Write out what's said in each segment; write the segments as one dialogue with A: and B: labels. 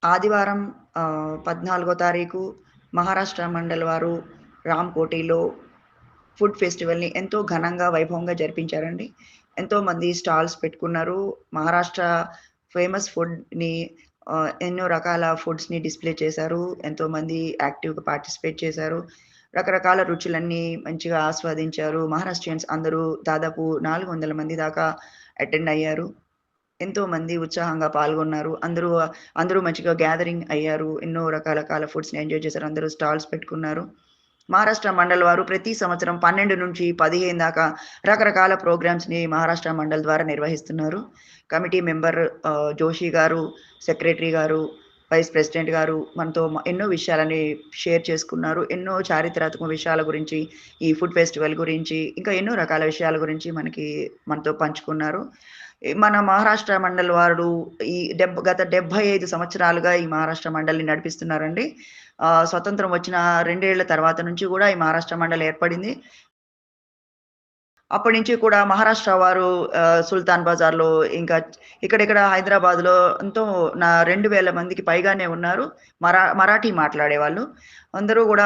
A: ఆదివారం 14 తారీఖు మహారాష్ట్ర మండలి వారు రామ్‌కోటిలో ఫుడ్ ఫెస్టివల్‌ని ఎంతో ఘనంగా, వైభవంగా జరిపించారండి. ఎంతోమంది స్టాల్స్ పెట్టుకున్నారు. మహారాష్ట్ర ఫేమస్ ఫుడ్‌ని ఎన్నో రకాల ఫుడ్స్‌ని డిస్‌ప్లే చేశారు. ఎంతోమంది యాక్టివ్‌గా పార్టిసిపేట్ చేశారు. రకరకాల రుచులన్నీ మంచిగా ఆస్వాదించారు. మహారాష్ట్రియన్స్ అందరూ దాదాపు 400 మంది దాకా అటెండ్ అయ్యారు. ఎంతోమంది ఉత్సాహంగా పాల్గొన్నారు. అందరూ మంచిగా గ్యాదరింగ్ అయ్యారు. ఎన్నో రకాల ఫుడ్స్‌ని ఎంజాయ్ చేశారు. అందరూ స్టాల్స్ పెట్టుకున్నారు. మహారాష్ట్ర మండలి వారు ప్రతి సంవత్సరం 12-15 దాకా రకరకాల ప్రోగ్రామ్స్‌ని మహారాష్ట్ర మండలి ద్వారా నిర్వహిస్తున్నారు. కమిటీ మెంబర్ జోషి గారు, సెక్రటరీ గారు, వైస్ ప్రెసిడెంట్ గారు మనతో ఎన్నో విషయాలని షేర్ చేసుకున్నారు. ఎన్నో చారిత్రాత్మక విషయాల గురించి, ఈ ఫుడ్ ఫెస్టివల్ గురించి, ఇంకా ఎన్నో రకాల విషయాల గురించి మనతో పంచుకున్నారు. మన మహారాష్ట్ర మండలి వారు గత 75 సంవత్సరాలుగా ఈ మహారాష్ట్ర మండలిని నడిపిస్తున్నారండి. స్వతంత్రం వచ్చిన 2 ఏళ్ల తర్వాత నుంచి గూడా ఈ మహారాష్ట్ర మండలి ఏర్పడింది. అప్పటి నుంచి కూడా మహారాష్ట్ర వారు సుల్తాన్ బజార్‌లో ఇంకా ఇక్కడిక్కడ హైదరాబాద్‌లో 2000 మందికి పైగానే ఉన్నారు. మరాఠీ మాట్లాడేవాళ్ళు. అందరూ గూడా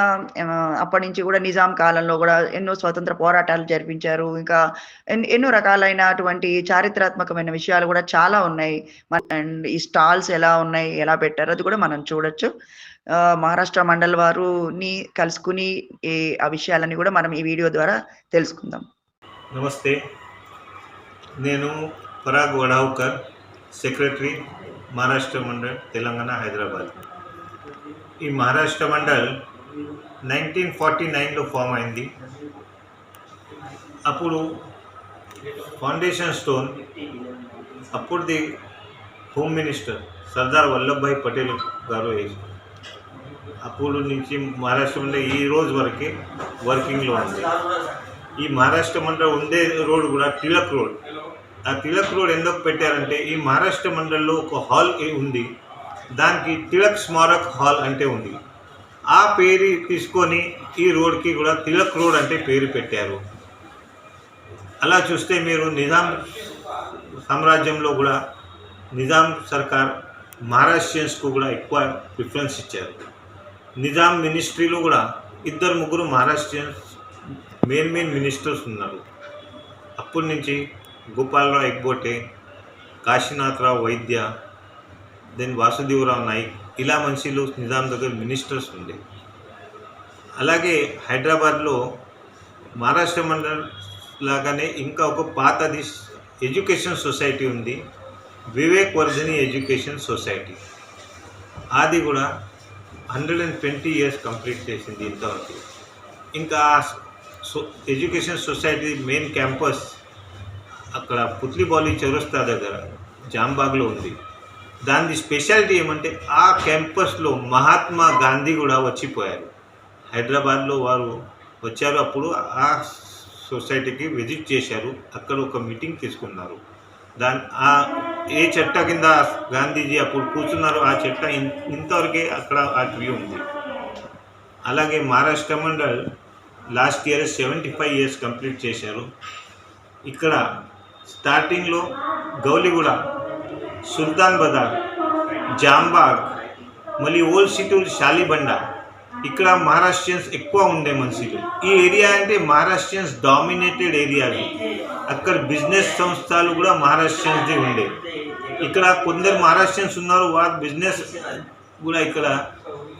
A: అప్పటి నుంచి గూడా నిజాం కాలంలో గూడా ఎన్నో స్వతంత్ర పోరాటాలు జరిపించారు. ఇంకా ఎన్నో రకాలైనటువంటి చారిత్రాత్మకమైన విషయాలు గూడా చాలా ఉన్నాయి. అండ్ ఈ స్టాల్స్ ఎలా ఉన్నాయి, ఎలా పెట్టారో అది కూడా మనం చూడొచ్చు. మహారాష్ట్ర మండలి వారుని కలుసుకొని ఆ విషయాలన్నీ గూడా మనం ఈ వీడియో ద్వారా తెలుసుకుందాం.
B: నమస్తే, నేను పరాగ్ వడావ్కర్, సెక్రటరీ మహారాష్ట్ర మండల్ తెలంగాణ హైదరాబాద్. ఈ మహారాష్ట్ర మండల్ 1949లో ఫామ్ అయింది. అప్పుడు ఫౌండేషన్ స్టోన్ అప్పుడుది హోమ్ మినిస్టర్ సర్దార్ వల్లభాయ్ పటేల్ గారు వేశారు. అప్పుడు నుంచి మహారాష్ట్ర మండల్ ఈ రోజు వరకే వర్కింగ్లో ఉంది. ఈ మహారాష్ట్ర మండలి ఉండే రోడ్ కూడా తిలక్ రోడ్. ఆ తిలక్ రోడ్ ఎందుకు పెట్టారంటే ఈ మహారాష్ట్ర మండలిలో ఒక హాల్ ఉంది, దానికి తిలక్ స్మారక్ హాల్ అంటే ఉంది. ఆ పేరు తీసుకొని ఈ రోడ్కి కూడా తిలక్ రోడ్ అంటే పేరు పెట్టారు. అలా చూస్తే మీరు నిజాం సామ్రాజ్యంలో కూడా నిజాం సర్కార్ మహారాష్ట్రియన్స్కు కూడా ఎక్కువ ప్రిఫరెన్స్ ఇచ్చారు. నిజాం మినిస్ట్రీలో కూడా 2-3 మహారాష్ట్రియన్స్ మెయిన్ మినిస్టర్స్ ఉన్నారు. అప్పటి నుంచి గోపాలరావు ఎగ్బోటే, కాశీనాథరావు వైద్య, దెన్ వాసుదేవరావు నాయక్, ఇలా మనుషులు నిజాం దగ్గర మినిస్టర్స్ ఉండే. అలాగే హైదరాబాద్లో మహారాష్ట్ర మండల్ లాగానే ఇంకా ఒక పాతది ఎడ్యుకేషన్ సొసైటీ ఉంది, వివేక్ వర్ధని ఎడ్యుకేషన్ సొసైటీ. అది కూడా 120 ఇయర్స్ కంప్లీట్ చేసింది ఇంతవరకు. ఇంకా ఎడ్యుకేషన్ సొసైటీ మెయిన్ క్యాంపస్ అక్కడ పుత్లిబౌలి చౌరస్తా దగ్గర జాంబాగ్లో ఉంది. దాని స్పెషాలిటీ ఏమంటే ఆ క్యాంపస్లో మహాత్మా గాంధీ కూడా వచ్చిపోయారు. హైదరాబాద్లో వారు వచ్చారు. అప్పుడు ఆ సొసైటీకి విజిట్ చేశారు. అక్కడ ఒక మీటింగ్ తీసుకున్నారు. ఏ చెట్ట కింద గాంధీజీ అప్పుడు కూర్చున్నారు, ఆ చెట్ట ఇంతవరకే అక్కడ ఆ ట్రీ ఉంది. అలాగే Maharashtra mandal last year 75 years complete చేశారు. ఇక్కడ స్టార్టింగ్లో గౌలిగూడ, సుల్తాన్ బజార్, జాంబాగ్, మళ్ళీ ఓల్డ్ సిటీ షాలిబండ, ఇక్కడ మహారాష్ట్రియన్స్ ఎక్కువ ఉండే మనుషులు. ఈ ఏరియా అంటే మహారాష్ట్రియన్స్ డామినేటెడ్ ఏరియా. అక్కడ బిజినెస్ సంస్థలు కూడా మహారాష్ట్రియన్స్ది ఉండే. ఇక్కడ కొందరు మహారాష్ట్రియన్స్ ఉన్నారు, వారు బిజినెస్ కూడా ఇక్కడ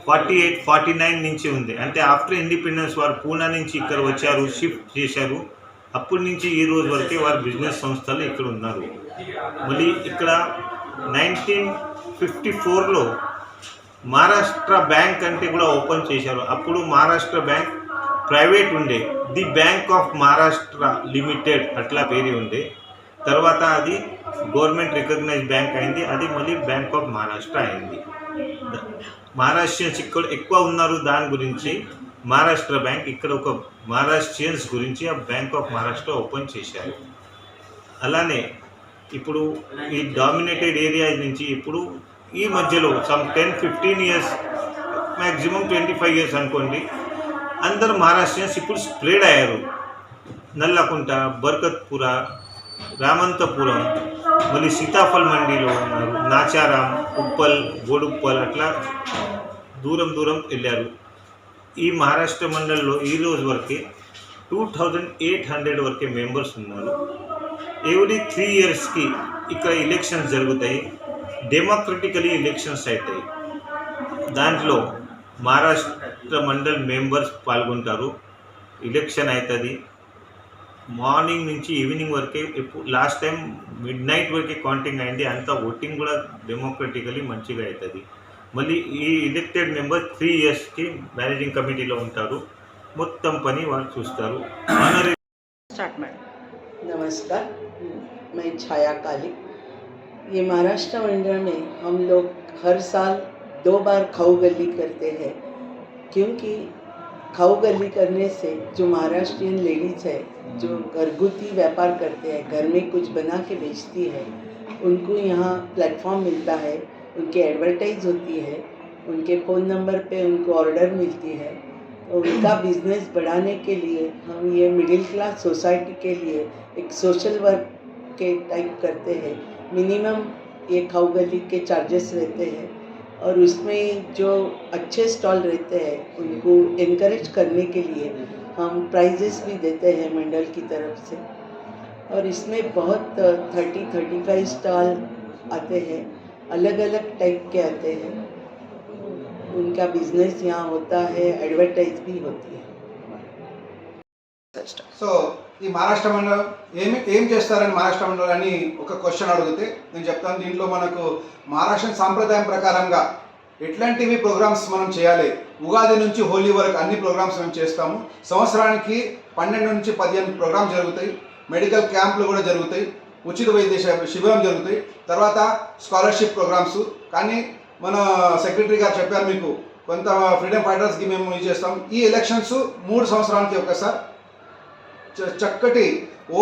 B: 48-49 నుంచి ఉంది. అంటే ఆఫ్టర్ ఇండిపెండెన్స్ వారు పూనా నుంచి ఇక్కడ వచ్చారు, షిఫ్ట్ చేశారు. అప్పటి నుంచి ఈ రోజు వరకే వారు బిజినెస్ సంస్థలు ఇక్కడ ఉన్నారు. మళ్ళీ ఇక్కడ 1954లో మహారాష్ట్ర బ్యాంక్ అంటే కూడా ఓపెన్ చేశారు. అప్పుడు మహారాష్ట్ర బ్యాంక్ ప్రైవేట్ ఉండే, the bank of Maharashtra limited అట్లా పేరు ఉండే. తర్వాత అది గవర్నమెంట్ రికగ్నైజ్ బ్యాంక్ అయింది, అది మళ్ళీ బ్యాంక్ ఆఫ్ మహారాష్ట్ర అయింది. మహారాష్ట్రియన్స్ ఇక్కడ ఎక్కువ ఉన్నారు, దాని గురించి మహారాష్ట్ర బ్యాంక్ ఇక్కడ ఒక మహారాష్ట్రియన్స్ గురించి ఆ బ్యాంక్ ఆఫ్ మహారాష్ట్ర ఓపెన్ చేశారు. అలానే ఇప్పుడు ఈ డామినేటెడ్ ఏరియా నుంచి ఇప్పుడు ఈ మధ్యలో సమ్ 10-15 ఇయర్స్, మ్యాక్సిమం 25 ఇయర్స్ అనుకోండి, అందరు మహారాష్ట్రియన్స్ ఇప్పుడు స్ప్రెడ్ అయ్యారు. నల్లకుంట, బర్కత్పుర, రామంతపురం, మళ్ళీ సీతాఫల్ మండీలో ఉన్నారు, నాచారాం, ఉప్పల్, బోడుప్పల్, అట్లా దూరం దూరం వెళ్ళారు. ఈ మహారాష్ట్ర మండలిలో ఈ రోజు వరకే 2800 వరకే మెంబర్స్ ఉన్నారు. ఎవ్రీ 3 ఇయర్స్కి ఇక్కడ ఎలక్షన్స్ జరుగుతాయి, డెమోక్రటికలీ ఎలక్షన్స్ అవుతాయి. దాంట్లో మహారాష్ట్ర మండల్ మెంబర్స్ పాల్గొంటారు. ఎలక్షన్ అవుతుంది, మార్నింగ్ నుంచి ఈవినింగ్ వరకే. లాస్ట్ టైం మిడ్ నైట్ వరకే కౌంటింగ్ అయింది. అంతా ఓటింగ్ కూడా డెమోక్రటికలీ మంచిగా అవుతుంది. మళ్ళీ ఈ ఎలక్టెడ్ మెంబర్ 3 ఇయర్స్కి మేనేజింగ్ కమిటీలో ఉంటారు. మొత్తం పని వాళ్ళు చూస్తారు.
A: Start madam.
C: नमस्कार, मैं छाया काली। ये महाराष्ट्र मंडल में हम लोग हर साल 2 बार खाऊ गली करते हैं, क्योंकि खाऊ गली करने से जो महाराष्ट्रियन लेडीज़ है जो घरगुती व्यापार करते हैं, घर में कुछ बना के बेचती है, उनको यहाँ प्लेटफॉर्म मिलता है, उनकी एडवर्टाइज होती है, उनके फ़ोन नंबर पे उनको ऑर्डर मिलती है। तो उनका बिजनेस बढ़ाने के लिए हम ये मिडिल क्लास सोसाइटी के लिए एक सोशल वर्क के टाइप करते हैं। मिनिमम ये खाऊ गली के चार्जेस रहते हैं और उसमें जो अच्छे स्टॉल रहते हैं उनको इनकरेज करने के लिए हम प्राइजेस भी देते हैं मंडल की तरफ से। और इसमें बहुत 30-35 स्टॉल आते हैं, अलग अलग टाइप के आते हैं। उनका बिजनेस यहाँ होता है, एडवर्टाइज भी होती है।
D: సో ఈ మహారాష్ట్ర మండలం ఏం చేస్తారని మహారాష్ట్ర మండలం అని ఒక క్వశ్చన్ అడిగితే నేను చెప్తాను. దీంట్లో మనకు మహారాష్ట్ర సాంప్రదాయం ప్రకారంగా ఎట్లాంటివి ప్రోగ్రామ్స్ మనం చేయాలి. ఉగాది నుంచి హోలీ వరకు అన్ని ప్రోగ్రామ్స్ మేము చేస్తాము. సంవత్సరానికి 12 నుంచి 15 ప్రోగ్రామ్స్ జరుగుతాయి. మెడికల్ క్యాంపులు కూడా జరుగుతాయి, ఉచిత వైద్య శిబిరం జరుగుతాయి, తర్వాత స్కాలర్షిప్ ప్రోగ్రామ్స్. కానీ మన సెక్రటరీ గారు చెప్పారు మీకు కొంత ఫ్రీడమ్ ఫైటర్స్కి మేము ఇది చేస్తాం. ఈ ఎలక్షన్స్ 3 సంవత్సరాలకి ఒకసారి చక్కటి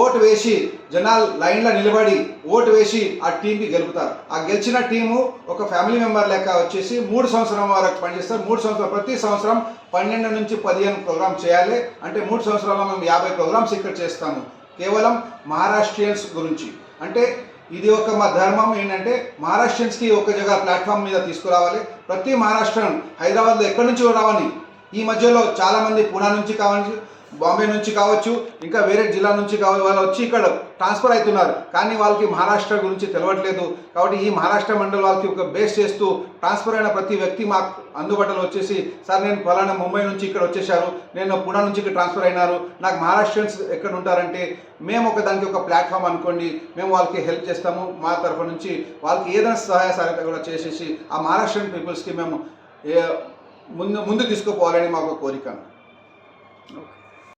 D: ఓటు వేసి జనాలు లైన్లో నిలబడి ఓటు వేసి ఆ టీంకి గెలుపుతారు. ఆ గెలిచిన టీము ఒక ఫ్యామిలీ మెంబర్ లెక్క వచ్చేసి 3 సంవత్సరం వరకు పనిచేస్తారు. 3 సంవత్సరం ప్రతి సంవత్సరం 12 నుంచి 15 ప్రోగ్రామ్ చేయాలి. అంటే 3 సంవత్సరాల్లో మేము 50 ప్రోగ్రామ్స్ ఇక్కడ చేస్తాము, కేవలం మహారాష్ట్రియన్స్ గురించి. అంటే ఇది ఒక మా ధర్మం ఏంటంటే మహారాష్ట్రియన్స్కి ఒక జగ ప్లాట్ఫామ్ మీద తీసుకురావాలి. ప్రతి మహారాష్ట్రన్ హైదరాబాద్లో ఎక్కడి నుంచి రావాలి. ఈ మధ్యలో చాలామంది పూనా నుంచి కావచ్చు, బాంబే నుంచి కావచ్చు, ఇంకా వేరే జిల్లా నుంచి కావచ్చు, వాళ్ళు వచ్చి ఇక్కడ ట్రాన్స్ఫర్ అవుతున్నారు. కానీ వాళ్ళకి మహారాష్ట్ర గురించి తెలియట్లేదు. కాబట్టి ఈ మహారాష్ట్ర మండలి వాళ్ళకి ఒక బేస్ చేస్తూ ట్రాన్స్ఫర్ అయిన ప్రతి వ్యక్తి మాకు అందుబాటులో వచ్చేసి, సార్ నేను ఫలానా ముంబై నుంచి ఇక్కడ వచ్చేసారు, నేను పూనా నుంచి ఇక్కడ ట్రాన్స్ఫర్ అయినారు, నాకు మహారాష్ట్రియన్స్ ఎక్కడ ఉంటారంటే మేము దానికి ఒక ప్లాట్ఫామ్ అనుకోండి, మేము వాళ్ళకి హెల్ప్ చేస్తాము. మా తరఫు నుంచి వాళ్ళకి ఏదైనా సహాయ సహాయత కూడా చేసేసి ఆ మహారాష్ట్రియన్ పీపుల్స్కి మేము ముందు తీసుకుపోవాలని మాకు కోరిక.
A: ఓకే.